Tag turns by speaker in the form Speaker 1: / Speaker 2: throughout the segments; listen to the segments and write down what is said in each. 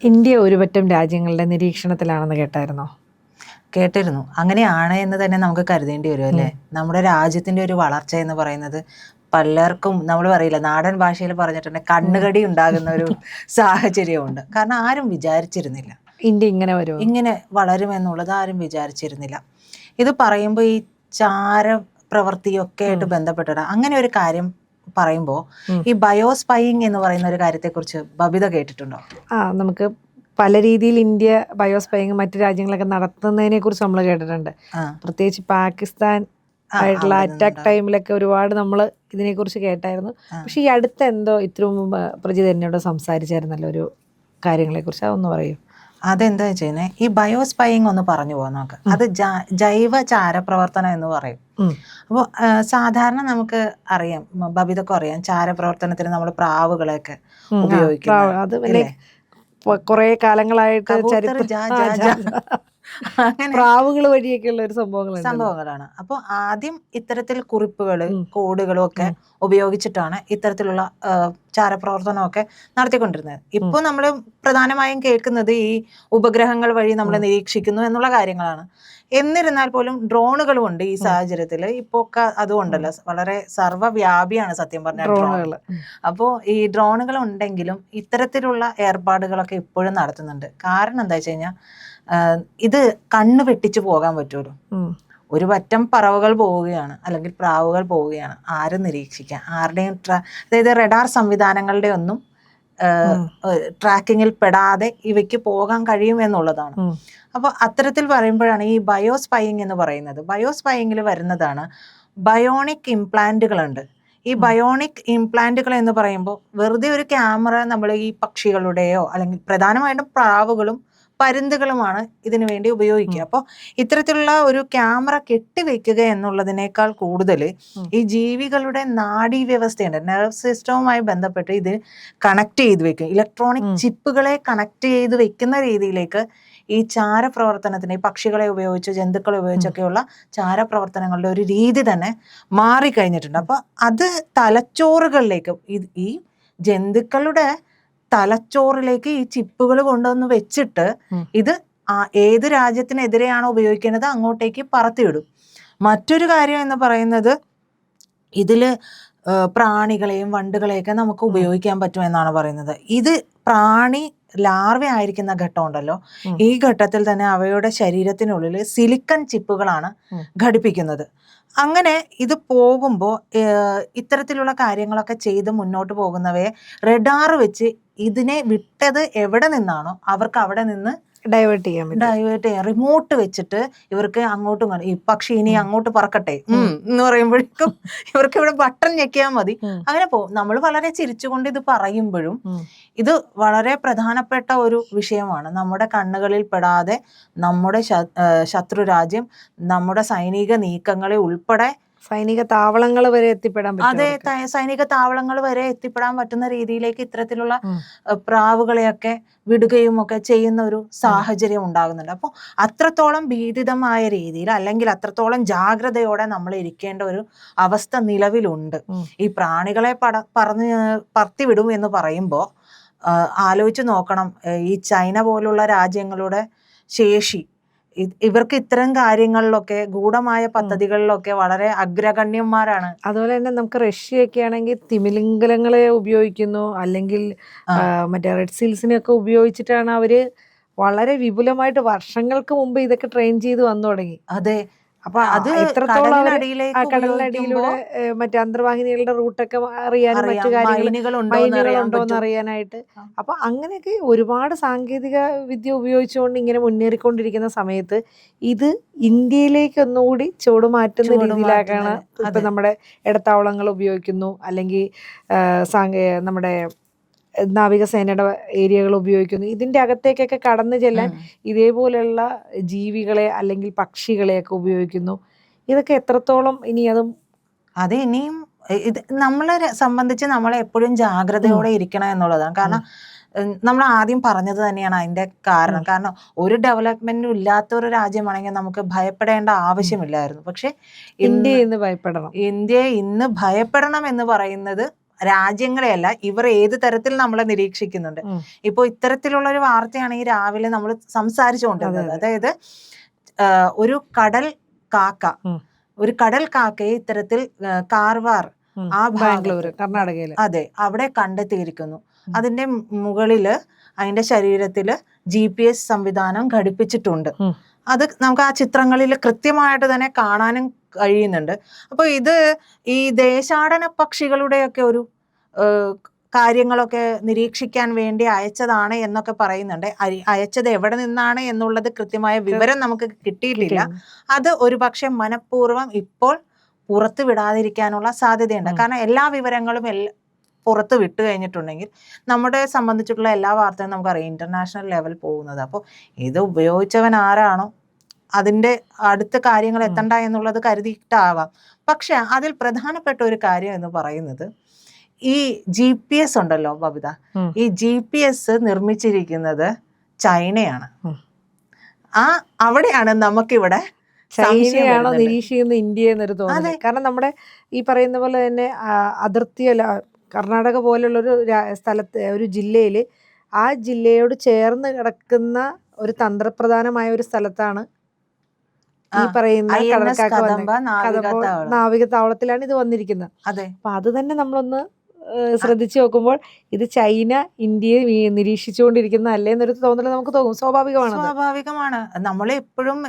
Speaker 1: India ഒരുപറ്റം രാജ്യങ്ങളുടെ നിരീക്ഷണത്തിലാണെന്ന് കേട്ടായിരുന്നോ?
Speaker 2: കേട്ടിരുന്നു. അങ്ങനെയാണ് എന്ന് തന്നെ നമുക്ക് കരുതേണ്ടി വരും അല്ലേ? നമ്മുടെ രാജ്യത്തിന്റെ ഒരു വളർച്ച എന്ന് പറയുന്നത് പലർക്കും നമ്മൾ പറയില്ല, നാടൻ ഭാഷയിൽ പറഞ്ഞിട്ടുണ്ട്, കണ്ണുകടി ഉണ്ടാകുന്ന ഒരു സാഹചര്യമുണ്ട്. കാരണം ആരും വിചാരിച്ചിരുന്നില്ല
Speaker 1: ഇന്ത്യ ഇങ്ങനെ വരുമോ,
Speaker 2: ഇങ്ങനെ വളരുമെന്നുള്ളത് ആരും വിചാരിച്ചിരുന്നില്ല. ഇത് പറയുമ്പോൾ ഈ ചാര പ്രവൃത്തിയൊക്കെ ആയിട്ട് ബന്ധപ്പെട്ടിട്ട് അങ്ങനെ ഒരു കാര്യം പറയുമ്പോൾ ഈ ബയോസ്പൈയിങ് എന്ന് പറയുന്ന ഒരു കാര്യത്തെക്കുറിച്ച് ബബിത കേട്ടിട്ടുണ്ടോ?
Speaker 1: നമുക്ക് പല രീതിയിൽ ഇന്ത്യ ബയോസ്പൈയിങ് മറ്റു രാജ്യങ്ങളൊക്കെ നടത്തുന്നതിനെ കുറിച്ച് നമ്മൾ കേട്ടിട്ടുണ്ട്. പ്രത്യേകിച്ച് പാകിസ്ഥാൻ ആയിട്ടുള്ള അറ്റാക്ക് ടൈമിലൊക്കെ ഒരുപാട് നമ്മൾ ഇതിനെക്കുറിച്ച് കേട്ടായിരുന്നു. പക്ഷെ ഈ അടുത്ത എന്തോ ഇത്രയും മുമ്പ് പ്രജിത എന്നോട് സംസാരിച്ചായിരുന്നല്ലോ ഒരു കാര്യങ്ങളെ കുറിച്ച്, അതൊന്ന് പറയൂ.
Speaker 2: അതെന്താ ചെയ്യുന്നത്, ഈ ബയോസ്പൈയിങ് ഒന്ന് പറഞ്ഞു പോകാം നമുക്ക്. അത് ജൈവ ചാരപ്രവർത്തനം എന്ന് പറയും. അപ്പോൾ സാധാരണ നമുക്ക് അറിയാം, ബബിതൊക്കെ അറിയാം, ചാരപ്രവർത്തനത്തിന് നമ്മൾ പ്രാവുകളെയൊക്കെ ഉപയോഗിക്കും.
Speaker 1: കുറെ കാലങ്ങളായിട്ട് പ്രാവുകൾ വഴിയൊക്കെയുള്ള ഒരു
Speaker 2: സംഭവങ്ങളാണ്. അപ്പോൾ ആദ്യം ഇത്തരത്തിൽ കുറിപ്പുകള് കോഡുകളും ഒക്കെ ഉപയോഗിച്ചിട്ടാണ് ഇത്തരത്തിലുള്ള ചാരപ്രവർത്തനമൊക്കെ നടത്തിക്കൊണ്ടിരുന്നത്. ഇപ്പോൾ നമ്മൾ പ്രധാനമായും കേൾക്കുന്നത് ഈ ഉപഗ്രഹങ്ങൾ വഴി നമ്മൾ നിരീക്ഷിക്കുന്നു എന്നുള്ള കാര്യങ്ങളാണ്. എന്നിരുന്നാൽ പോലും ഡ്രോണുകളും ഉണ്ട് ഈ സാഹചര്യത്തിൽ. ഇപ്പൊ അതുകൊണ്ടല്ലോ, വളരെ സർവ്വവ്യാപിയാണ് സത്യം പറഞ്ഞ ഡ്രോണുകൾ. അപ്പോൾ ഈ ഡ്രോണുകൾ ഉണ്ടെങ്കിലും ഇത്തരത്തിലുള്ള ഏർപ്പാടുകളൊക്കെ ഇപ്പോഴും നടത്തുന്നുണ്ട്. കാരണം എന്താ വെച്ച് കഴിഞ്ഞാൽ, ഇത് കണ്ണ് വെട്ടിച്ചു പോകാൻ പറ്റുമല്ലോ. ഒരു പറ്റം പറവകൾ പോവുകയാണ് അല്ലെങ്കിൽ പ്രാവുകൾ പോവുകയാണ്, ആരും നിരീക്ഷിക്കാൻ, ആരുടെയും അതായത് റഡാർ സംവിധാനങ്ങളുടെ ഒന്നും ട്രാക്കിങ്ങിൽ പെടാതെ ഇവയ്ക്ക് പോകാൻ കഴിയും എന്നുള്ളതാണ്. അപ്പോൾ അത്തരത്തിൽ പറയുമ്പോഴാണ് ഈ ബയോസ്പൈയിങ് എന്ന് പറയുന്നത്. ബയോസ്പൈയിങ്ങിൽ വരുന്നതാണ് ബയോണിക് ഇംപ്ലാന്റുകളുണ്ട്. ഈ ബയോണിക് ഇംപ്ലാന്റുകൾ എന്ന് പറയുമ്പോൾ വെറുതെ ഒരു ക്യാമറ നമ്മൾ ഈ പക്ഷികളുടെയോ അല്ലെങ്കിൽ പ്രധാനമായിട്ടും പ്രാവുകളും പരുന്തുകളുമാണ് ഇതിനു വേണ്ടി ഉപയോഗിക്കുക. അപ്പോൾ ഇത്തരത്തിലുള്ള ഒരു ക്യാമറ കെട്ടിവെക്കുക എന്നുള്ളതിനേക്കാൾ കൂടുതൽ ഈ ജീവികളുടെ നാഡീ വ്യവസ്ഥയുണ്ട്, നെർവ് സിസ്റ്റവുമായി ബന്ധപ്പെട്ട് ഇത് കണക്ട് ചെയ്ത് വെക്കും. ഇലക്ട്രോണിക് ചിപ്പുകളെ കണക്ട് ചെയ്ത് വെക്കുന്ന രീതിയിലേക്ക് ഈ ചാരപ്രവർത്തനത്തിന്, ഈ പക്ഷികളെ ഉപയോഗിച്ച് ജന്തുക്കളെ ഉപയോഗിച്ചൊക്കെയുള്ള ചാരപ്രവർത്തനങ്ങളുടെ ഒരു രീതി തന്നെ മാറിക്കഴിഞ്ഞിട്ടുണ്ട്. അപ്പോൾ അത് തലച്ചോറുകളിലേക്ക്, ഈ ജന്തുക്കളുടെ തലച്ചോറിലേക്ക് ഈ ചിപ്പുകൾ കൊണ്ടുവന്ന് വെച്ചിട്ട് ഇത് ഏത് രാജ്യത്തിനെതിരെയാണോ ഉപയോഗിക്കുന്നത് അങ്ങോട്ടേക്ക് പറത്തിവിടും. മറ്റൊരു കാര്യം എന്ന് പറയുന്നത്, ഇതില് പ്രാണികളെയും വണ്ടുകളെയൊക്കെ നമുക്ക് ഉപയോഗിക്കാൻ പറ്റുമെന്നാണ് പറയുന്നത്. ഇത് പ്രാണി ലാർവ ആയിരിക്കുന്ന ഘട്ടം ഉണ്ടല്ലോ, ഈ ഘട്ടത്തിൽ തന്നെ അവയുടെ ശരീരത്തിനുള്ളിൽ സിലിക്കൺ ചിപ്പുകളാണ് ഘടിപ്പിക്കുന്നത്. അങ്ങനെ ഇത് പോകുമ്പോൾ ഇത്തരത്തിലുള്ള കാര്യങ്ങളൊക്കെ ചെയ്ത് മുന്നോട്ട് പോകുന്നവയെ റഡാർ വെച്ച് ഇതിനെ വിട്ടത് എവിടെ നിന്നാണോ അവർക്ക് അവിടെ നിന്ന് ഡൈവേർട്ട് ചെയ്യാം. റിമോട്ട് വെച്ചിട്ട് ഇവർക്ക് അങ്ങോട്ടും, ഈ പക്ഷി ഇനി അങ്ങോട്ട് പറക്കട്ടെ എന്ന് പറയുമ്പോഴേക്കും ഇവർക്ക് ഇവിടെ ബട്ടൺ ഞെക്കിയാൽ മതി, അങ്ങനെ പോകും. നമ്മൾ വളരെ ചിരിച്ചുകൊണ്ട് ഇത് പറയുമ്പോഴും ഇത് വളരെ പ്രധാനപ്പെട്ട ഒരു വിഷയമാണ്. നമ്മുടെ കണ്ണുകളിൽ പെടാതെ നമ്മുടെ ശത്രു രാജ്യം നമ്മുടെ സൈനിക നീക്കങ്ങളെ ഉൾപ്പെടെ
Speaker 1: സൈനിക താവളങ്ങൾ വരെ എത്തിപ്പെടാൻ പറ്റും.
Speaker 2: അതെ, സൈനിക താവളങ്ങൾ വരെ എത്തിപ്പെടാൻ പറ്റുന്ന രീതിയിലേക്ക് ഇത്തരത്തിലുള്ള പ്രാവുകളെയൊക്കെ വിടുകയും ഒക്കെ ചെയ്യുന്ന ഒരു സാഹചര്യം ഉണ്ടാകുന്നുണ്ട്. അപ്പോൾ അത്രത്തോളം ഭീതിതമായ രീതിയിൽ അല്ലെങ്കിൽ അത്രത്തോളം ജാഗ്രതയോടെ നമ്മൾ ഇരിക്കേണ്ട ഒരു അവസ്ഥ നിലവിലുണ്ട്. ഈ പ്രാണികളെ പറത്തിവിടും എന്ന് പറയുമ്പോൾ ആലോചിച്ച് നോക്കണം, ഈ ചൈന പോലുള്ള രാജ്യങ്ങളുടെ ശേഷി. ഇവർക്ക് ഇത്തരം കാര്യങ്ങളിലൊക്കെ, ഗൂഢമായ പദ്ധതികളിലൊക്കെ വളരെ അഗ്രഗണ്യന്മാരാണ്.
Speaker 1: അതുപോലെ തന്നെ നമുക്ക് റഷ്യയൊക്കെ ആണെങ്കിൽ തിമിലിംഗലങ്ങളെ ഉപയോഗിക്കുന്നു, അല്ലെങ്കിൽ മറ്റേ റെഡ് സീൽസിനെയൊക്കെ ഉപയോഗിച്ചിട്ടാണ് അവര് വളരെ വിപുലമായിട്ട് വർഷങ്ങൾക്ക് മുമ്പ് ഇതൊക്കെ ട്രെയിൻ ചെയ്ത് വന്നു തുടങ്ങി.
Speaker 2: അതെ,
Speaker 1: അപ്പൊ അത് എത്രത്തോളം കടലിനടിയിലൂടെ മറ്റേ അന്തർവാഹിനികളുടെ റൂട്ടൊക്കെ അറിയാനും മറ്റു മൈനുകളുണ്ടോന്ന് അറിയാനായിട്ട്. അപ്പൊ അങ്ങനെയൊക്കെ ഒരുപാട് സാങ്കേതിക വിദ്യ ഉപയോഗിച്ചുകൊണ്ട് ഇങ്ങനെ മുന്നേറിക്കൊണ്ടിരിക്കുന്ന സമയത്ത് ഇത് ഇന്ത്യയിലേക്ക് ഒന്നുകൂടി ചുവടുമാറ്റുന്ന രീതിയിലാക്കാണ് ഇപ്പൊ നമ്മുടെ ഇടത്താവളങ്ങൾ ഉപയോഗിക്കുന്നു, അല്ലെങ്കിൽ നമ്മുടെ നാവികസേനയുടെ ഏരിയകൾ ഉപയോഗിക്കുന്നു. ഇതിന്റെ അകത്തേക്കൊക്കെ കടന്നു ചെല്ലാൻ ഇതേപോലെയുള്ള ജീവികളെ അല്ലെങ്കിൽ പക്ഷികളെയൊക്കെ ഉപയോഗിക്കുന്നു. ഇതൊക്കെ എത്രത്തോളം ഇനി
Speaker 2: അത് ഇനിയും ഇത് നമ്മളെ സംബന്ധിച്ച് നമ്മളെ എപ്പോഴും ജാഗ്രതയോടെ ഇരിക്കണം എന്നുള്ളതാണ്. കാരണം നമ്മൾ ആദ്യം പറഞ്ഞത് തന്നെയാണ് അതിന്റെ കാരണം. കാരണം ഒരു ഡെവലപ്മെന്റും ഇല്ലാത്ത ഒരു രാജ്യമാണെങ്കിൽ നമുക്ക് ഭയപ്പെടേണ്ട ആവശ്യമില്ലായിരുന്നു. പക്ഷെ
Speaker 1: ഇന്ത്യ ഇന്ന് ഭയപ്പെടണം
Speaker 2: എന്ന് പറയുന്നത് രാജ്യങ്ങളെയല്ല, ഇവർ ഏത് തരത്തിൽ നമ്മളെ നിരീക്ഷിക്കുന്നുണ്ട്. ഇപ്പൊ ഇത്തരത്തിലുള്ള ഒരു വാർത്തയാണ് ഈ രാവിലെ നമ്മൾ സംസാരിച്ചുകൊണ്ടിരുന്നത്. അതായത് ഒരു കടൽ കാക്കയെ ഇത്തരത്തിൽ കാർവാർ, ആ
Speaker 1: ബാംഗ്ലൂർ, കർണാടകയില്,
Speaker 2: അതെ, അവിടെ കണ്ടെത്തിയിരിക്കുന്നു. അതിന്റെ മുകളില് അതിന്റെ ശരീരത്തില് GPS സംവിധാനം ഘടിപ്പിച്ചിട്ടുണ്ട്. അത് നമുക്ക് ആ ചിത്രങ്ങളിൽ കൃത്യമായിട്ട് തന്നെ കാണാനും കഴിയുന്നുണ്ട്. അപ്പൊ ഇത് ഈ ദേശാടന പക്ഷികളുടെയൊക്കെ ഒരു കാര്യങ്ങളൊക്കെ നിരീക്ഷിക്കാൻ വേണ്ടി അയച്ചതാണ് എന്നൊക്കെ പറയുന്നുണ്ട്. അയച്ചത് എവിടെ നിന്നാണ് എന്നുള്ളത് കൃത്യമായ വിവരം നമുക്ക് കിട്ടിയിട്ടില്ല. അത് ഒരുപക്ഷെ മനഃപൂർവ്വം ഇപ്പോൾ പുറത്തു വിടാതിരിക്കാനുള്ള സാധ്യതയുണ്ട്. കാരണം എല്ലാ വിവരങ്ങളും പുറത്ത് വിട്ടു കഴിഞ്ഞിട്ടുണ്ടെങ്കിൽ നമ്മുടെ സംബന്ധിച്ചിട്ടുള്ള എല്ലാ വാർത്തയും നമുക്കറിയാം ഇന്റർനാഷണൽ ലെവൽ പോകുന്നത്. അപ്പോൾ ഇത് ഉപയോഗിച്ചവൻ ആരാണോ അതിൻ്റെ അടുത്ത കാര്യങ്ങൾ എത്തണ്ട എന്നുള്ളത് കരുതിയിട്ടാവാം. പക്ഷെ അതിൽ പ്രധാനപ്പെട്ട ഒരു കാര്യം എന്ന് പറയുന്നത് ഈ GPS ഉണ്ടല്ലോ ബബിത, ഈ GPS നിർമ്മിച്ചിരിക്കുന്നത് ചൈനയാണ്. അവിടെയാണ് നമുക്കിവിടെ
Speaker 1: ചൈനയാണോ നിരീക്ഷിക്കുന്നത് ഇന്ത്യ എന്നൊരു തോന്നുന്നു. കാരണം നമ്മുടെ ഈ പറയുന്ന പോലെ തന്നെ അതിർത്തിയല്ല, കർണാടക പോലുള്ളൊരു സ്ഥലത്ത്, ഒരു ജില്ലയിൽ, ആ ജില്ലയോട് ചേർന്ന് കിടക്കുന്ന ഒരു തന്ത്രപ്രധാനമായ ഒരു സ്ഥലത്താണ് ഈ പറയുന്ന നാവിക താവളത്തിലാണ് ഇത് വന്നിരിക്കുന്നത്. അപ്പൊ അത് തന്നെ നമ്മളൊന്ന് ശ്രദ്ധിച്ചു നോക്കുമ്പോൾ ഇത് ചൈന ഇന്ത്യയെ നിരീക്ഷിച്ചുകൊണ്ടിരിക്കുന്ന അല്ലേ എന്നൊരു തോന്നൽ നമുക്ക് തോന്നും.
Speaker 2: സ്വാഭാവികമാണ്. നമ്മളെപ്പോഴും,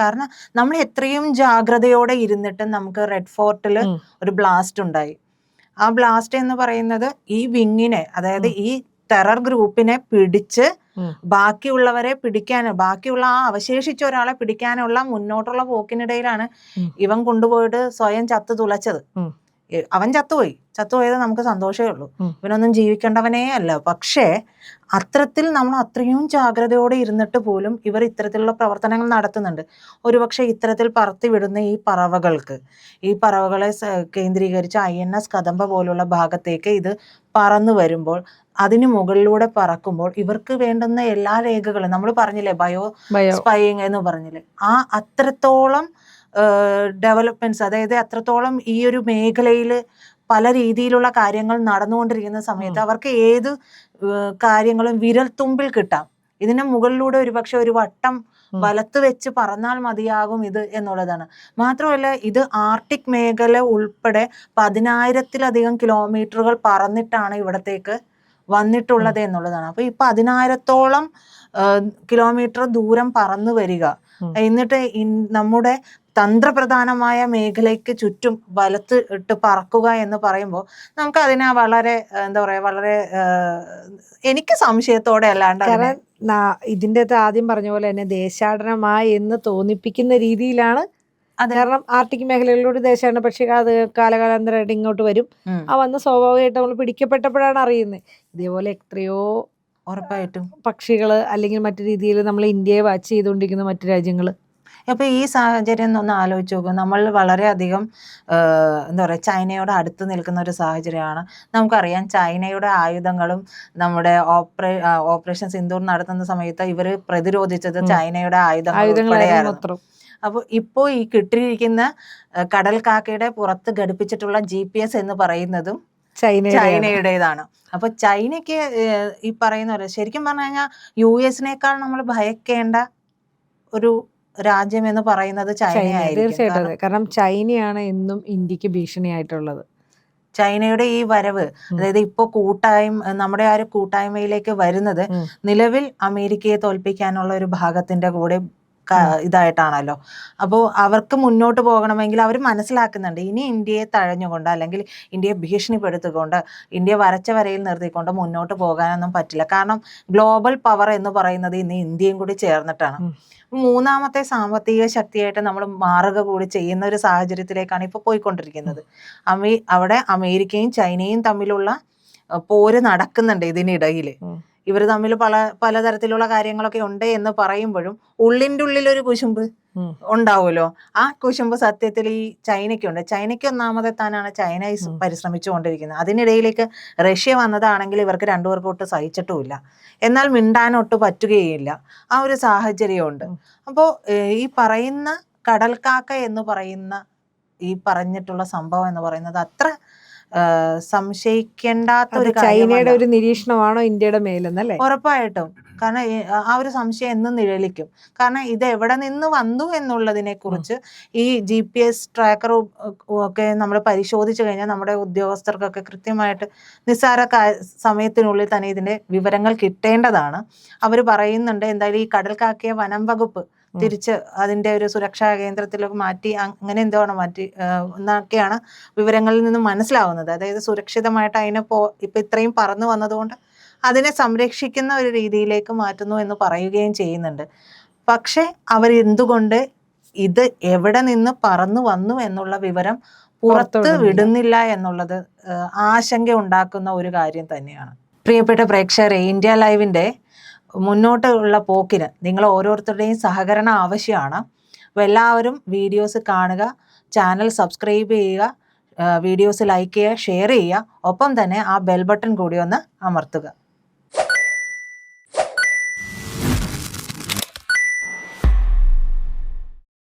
Speaker 2: കാരണം നമ്മൾ എത്രയും ജാഗ്രതയോടെ ഇരുന്നിട്ട് നമുക്ക് റെഡ് ഫോർട്ടിൽ ഒരു ബ്ലാസ്റ്റ് ഉണ്ടായി. ആ ബ്ലാസ്റ്റ് എന്ന് പറയുന്നത് ഈ വിങ്ങിനെ, അതായത് ഈ ടെറർ ഗ്രൂപ്പിനെ പിടിച്ച് ബാക്കിയുള്ളവരെ ബാക്കിയുള്ള ആ അവശേഷിച്ച ഒരാളെ പിടിക്കാനുള്ള മുന്നോട്ടുള്ള പോക്കിനിടയിലാണ് ഇവൻ കൊണ്ടുപോയിട്ട് സ്വയം ചത്തു തുളച്ചത്. അവൻ ചത്തുപോയത് നമുക്ക് സന്തോഷമേ ഉള്ളൂ. ഇവനൊന്നും ജീവിക്കേണ്ടവനേ അല്ല. പക്ഷേ അത്തരത്തിൽ നമ്മൾ അത്രയും ജാഗ്രതയോടെ ഇരുന്നിട്ട് പോലും ഇവർ ഇത്തരത്തിലുള്ള പ്രവർത്തനങ്ങൾ നടത്തുന്നുണ്ട്. ഒരുപക്ഷെ ഇത്തരത്തിൽ പറത്തി വിടുന്ന ഈ പറവകളെ കേന്ദ്രീകരിച്ച് INS കദംബ പോലുള്ള ഭാഗത്തേക്ക് ഇത് പറന്നു വരുമ്പോൾ, അതിന് മുകളിലൂടെ പറക്കുമ്പോൾ ഇവർക്ക് വേണ്ടുന്ന എല്ലാ രേഖകളും നമ്മൾ പറഞ്ഞില്ലേ, ബയോ സ്പൈയിങ് എന്ന് പറഞ്ഞില്ലേ, അത്രത്തോളം ഡെവലപ്മെന്റ്സ്, അതായത് അത്രത്തോളം ഈ ഒരു മേഖലയിൽ പല രീതിയിലുള്ള കാര്യങ്ങൾ നടന്നുകൊണ്ടിരിക്കുന്ന സമയത്ത് അവർക്ക് ഏത് കാര്യങ്ങളും വിരൽത്തുമ്പിൽ കിട്ടാം. ഇതിന് മുകളിലൂടെ ഒരുപക്ഷെ ഒരു വട്ടം വലത്ത് വെച്ച് പറന്നാൽ മതിയാകും ഇത് എന്നുള്ളതാണ്. മാത്രമല്ല ഇത് ആർട്ടിക് മേഖല ഉൾപ്പെടെ 10,000-ലധികം കിലോമീറ്ററുകൾ പറന്നിട്ടാണ് ഇവിടത്തേക്ക് വന്നിട്ടുള്ളത് എന്നുള്ളതാണ്. അപ്പൊ ഈ 10,000-ഓളം കിലോമീറ്റർ ദൂരം പറന്നു വരിക, എന്നിട്ട് നമ്മുടെ തന്ത്രപ്രധാനമായ മേഖലയ്ക്ക് ചുറ്റും വലത്ത് ഇട്ട് പറക്കുക എന്ന് പറയുമ്പോൾ നമുക്ക് അതിനെ വളരെ വളരെ എനിക്ക് സംശയത്തോടെ അല്ലാണ്ട്,
Speaker 1: ഇതിന്റെ ആദ്യം പറഞ്ഞ പോലെ തന്നെ ദേശാടനമായി എന്ന് തോന്നിപ്പിക്കുന്ന രീതിയിലാണ്. കാരണം ആർട്ടിക് മേഖലകളിലൂടെ ദേശാടന പക്ഷി അത് കാലകാലാന്തരമായിട്ട് ഇങ്ങോട്ട് വരും. വന്ന് സ്വാഭാവികമായിട്ട് നമ്മൾ പിടിക്കപ്പെട്ടപ്പോഴാണ് അറിയുന്നത്. ഇതേപോലെ എത്രയോ
Speaker 2: ഉറപ്പായിട്ടും
Speaker 1: പക്ഷികള് അല്ലെങ്കിൽ മറ്റു രീതിയിൽ നമ്മൾ ഇന്ത്യയെ വാച്ച് ചെയ്തുകൊണ്ടിരിക്കുന്ന മറ്റു രാജ്യങ്ങള്.
Speaker 2: അപ്പോൾ ഈ സാഹചര്യം ഒന്ന് ആലോചിച്ച് നോക്കുക. നമ്മൾ വളരെയധികം ചൈനയോട് അടുത്ത് നിൽക്കുന്ന ഒരു സാഹചര്യമാണ്. നമുക്കറിയാം ചൈനയുടെ ആയുധങ്ങളും നമ്മുടെ ഓപ്പറേഷൻ സിന്ദൂർ നടത്തുന്ന സമയത്ത് ഇവർ പ്രതിരോധിച്ചത് ചൈനയുടെ ആയുധങ്ങളായിരുന്നു. അപ്പോൾ ഇപ്പോൾ ഈ കിട്ടിയിരിക്കുന്ന കടൽ കാക്കയുടെ പുറത്ത് ഘടിപ്പിച്ചിട്ടുള്ള GPS എന്ന് പറയുന്നതും ചൈനയുടേതാണ്. അപ്പൊ ചൈനയ്ക്ക് ഈ പറയുന്ന പോലെ ശരിക്കും പറഞ്ഞു കഴിഞ്ഞാൽ US-നേക്കാൾ നമ്മൾ ഭയക്കേണ്ട ഒരു രാജ്യം എന്ന് പറയുന്നത് ചൈനയായിരിക്കും.
Speaker 1: തീർച്ചയായിട്ടും. കാരണം ചൈനയാണ് എന്നും ഇന്ത്യക്ക് ഭീഷണിയായിട്ടുള്ളത്.
Speaker 2: ചൈനയുടെ ഈ വരവ്, അതായത് ഇപ്പോൾ നമ്മുടെ ആ ഒരു കൂട്ടായ്മയിലേക്ക് വരുന്നത് നിലവിൽ അമേരിക്കയെ തോൽപ്പിക്കാനുള്ള ഒരു ഭാഗത്തിന്റെ കൂടെ ഇതായിട്ടാണല്ലോ. അപ്പോൾ അവർക്ക് മുന്നോട്ട് പോകണമെങ്കിൽ അവർ മനസ്സിലാക്കുന്നുണ്ട് ഇനി ഇന്ത്യയെ തഴഞ്ഞുകൊണ്ട് അല്ലെങ്കിൽ ഇന്ത്യയെ ഭീഷണിപ്പെടുത്തിക്കൊണ്ട് ഇന്ത്യ വരച്ച വരയിൽ നിർത്തിക്കൊണ്ട് മുന്നോട്ട് പോകാനൊന്നും പറ്റില്ല. കാരണം ഗ്ലോബൽ പവർ എന്ന് പറയുന്നത് ഇന്ന് ഇന്ത്യയും കൂടി ചേർന്നിട്ടാണ്. മൂന്നാമത്തെ സാമ്പത്തിക ശക്തിയായിട്ട് നമ്മൾ മാറുക കൂടി ചെയ്യുന്ന ഒരു സാഹചര്യത്തിലേക്കാണ് ഇപ്പോൾ പോയിക്കൊണ്ടിരിക്കുന്നത്. അവിടെ അമേരിക്കയും ചൈനയും തമ്മിലുള്ള പോര് നടക്കുന്നുണ്ട്. ഇതിനിടയിൽ ഇവർ തമ്മിൽ പലതരത്തിലുള്ള കാര്യങ്ങളൊക്കെ ഉണ്ട് എന്ന് പറയുമ്പോഴും ഉള്ളിൻ്റെ ഉള്ളിലൊരു കുശുമ്പ് ഉണ്ടാവുമല്ലോ. ആ കുശുമ്പ് സത്യത്തിൽ ഈ ചൈനയ്ക്കുണ്ട്. ചൈനയ്ക്ക് ഒന്നാമതെത്താനാണ് ചൈന പരിശ്രമിച്ചുകൊണ്ടിരിക്കുന്നത്. അതിനിടയിലേക്ക് റഷ്യ വന്നതാണെങ്കിൽ ഇവർക്ക് രണ്ടുപേർക്കും ഒട്ട് സഹിച്ചിട്ടുമില്ല. എന്നാൽ മിണ്ടാനൊട്ട് പറ്റുകയില്ല. ആ ഒരു സാഹചര്യമുണ്ട്. അപ്പോൾ ഈ പറയുന്ന കടൽക്കാക്ക എന്ന് പറയുന്ന ഈ പറഞ്ഞിട്ടുള്ള സംഭവം എന്ന് പറയുന്നത് അത്ര സംശയിക്കേണ്ടാത്ത
Speaker 1: അത്
Speaker 2: ഒരു
Speaker 1: ചൈനയുടെ
Speaker 2: കാര്യമല്ല.
Speaker 1: ഒരു നിരീക്ഷണമാണോ ഇന്ത്യയുടെ മേലെന്നല്ലേ?
Speaker 2: ഉറപ്പായിട്ടും. കാരണം ആ ഒരു സംശയം എന്നും നിഴലിക്കും. കാരണം ഇത് എവിടെ നിന്ന് വന്നു എന്നുള്ളതിനെ കുറിച്ച് ഈ GPS ട്രാക്കറും ഒക്കെ നമ്മൾ പരിശോധിച്ചു കഴിഞ്ഞാൽ നമ്മുടെ ഉദ്യോഗസ്ഥർക്കൊക്കെ കൃത്യമായിട്ട് നിസ്സാര സമയത്തിനുള്ളിൽ തന്നെ ഇതിന്റെ വിവരങ്ങൾ കിട്ടേണ്ടതാണ്. അവർ പറയുന്നുണ്ട് എന്തായാലും ഈ കടൽ കാക്കയെ വനം വകുപ്പ് തിരിച്ച് അതിന്റെ ഒരു സുരക്ഷാ കേന്ദ്രത്തിലേക്ക് മാറ്റി, അങ്ങനെ എന്തോ ആണ് മാറ്റി എന്നൊക്കെയാണ് വിവരങ്ങളിൽ നിന്ന് മനസ്സിലാവുന്നത്. അതായത് സുരക്ഷിതമായിട്ട് അതിനെ ഇപ്പൊ ഇത്രയും പറന്നു വന്നതുകൊണ്ട് അതിനെ സംരക്ഷിക്കുന്ന ഒരു രീതിയിലേക്ക് മാറ്റുന്നു എന്ന് പറയുകയും ചെയ്യുന്നുണ്ട്. പക്ഷെ അവരെന്തുകൊണ്ട് ഇത് എവിടെ നിന്ന് പറന്നു വന്നു എന്നുള്ള വിവരം പുറത്ത് വിടുന്നില്ല എന്നുള്ളത് ആശങ്ക ഉണ്ടാക്കുന്ന ഒരു കാര്യം തന്നെയാണ്. പ്രിയപ്പെട്ട പ്രേക്ഷകരെ, ഇന്ത്യ ലൈവിൻ്റെ മുന്നോട്ടുള്ള പോക്കിന് നിങ്ങൾ ഓരോരുത്തരുടെയും സഹകരണം ആവശ്യമാണ്. അപ്പോൾ എല്ലാവരും വീഡിയോസ് കാണുക, ചാനൽ സബ്സ്ക്രൈബ് ചെയ്യുക, വീഡിയോസ് ലൈക്ക് ചെയ്യുക, ഷെയർ ചെയ്യുക, ഒപ്പം തന്നെ ആ ബെൽ ബട്ടൺ കൂടി ഒന്ന് അമർത്തുക.